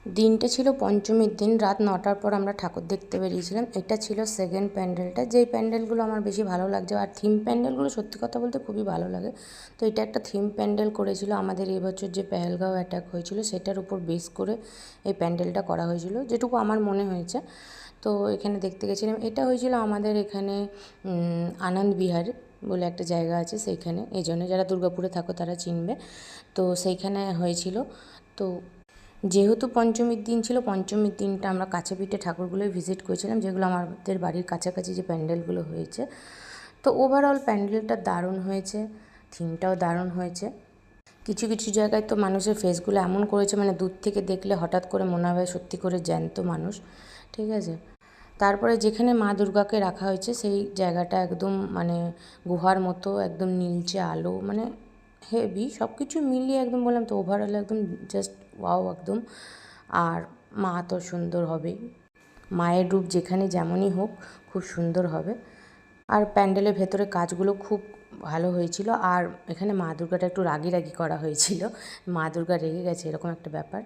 দিনটা ছিল পঞ্চমীর দিন, রাত 9টার পর আমরা ঠাকুর দেখতে বেরিয়েছিলাম। এটা ছিল সেকেন্ড প্যান্ডেলটা, যেই প্যান্ডেলগুলো আমার বেশি ভালো লাগছে, আর থিম প্যান্ডেলগুলো সত্যি কথা বলতে খুবই ভালো লাগে। তো এটা একটা থিম প্যান্ডেল করেছিল আমাদের এবছর যে পেহেলগাঁও অ্যাটাক হয়েছিল সেটার উপর বেস করে এই প্যান্ডেলটা করা হয়েছিল, যেটুকু আমার মনে হয়েছে। তো এখানে দেখতে গেছিলাম। এটা হয়েছিল আমাদের এখানে আনন্দ বিহার বলে একটা জায়গা আছে সেইখানে, এই জন্য যারা দুর্গাপুরে থাকো তারা চিনবে। তো সেইখানে হয়েছিল। তো যেহেতু পঞ্চমীর দিন ছিল, পঞ্চমীর দিনটা আমরা কাছে পিঠে ঠাকুরগুলোই ভিজিট করেছিলাম, যেগুলো আমাদের বাড়ির কাছাকাছি যে প্যান্ডেলগুলো হয়েছে। তো ওভারঅল প্যান্ডেলটা দারুণ হয়েছে, থিমটাও দারুণ হয়েছে। কিছু কিছু জায়গায় তো মানুষের ফেসগুলো এমন করেছে, মানে দূর থেকে দেখলে হঠাৎ করে মনে হবে সত্যি করে জ্যান্ত মানুষ, ঠিক আছে। তারপরে যেখানে মা দুর্গাকে রাখা হয়েছে সেই জায়গাটা একদম মানে গুহার মতো, একদম নীলচে আলো, মানে হেভি সব কিছু মিলিয়ে একদম বললাম তো ওভারঅল একদম জাস্ট ওয়াও একদম। আর মা তো সুন্দর হবেই, মায়ের রূপ যেখানে যেমনই হোক খুব সুন্দর হবে। আর প্যান্ডেলের ভেতরে কাজগুলো খুব ভালো হয়েছিল। আর এখানে মা দুর্গাটা একটু রাগি রাগি করা হয়েছিল, মা দুর্গা রেগে গেছে এরকম একটা ব্যাপার।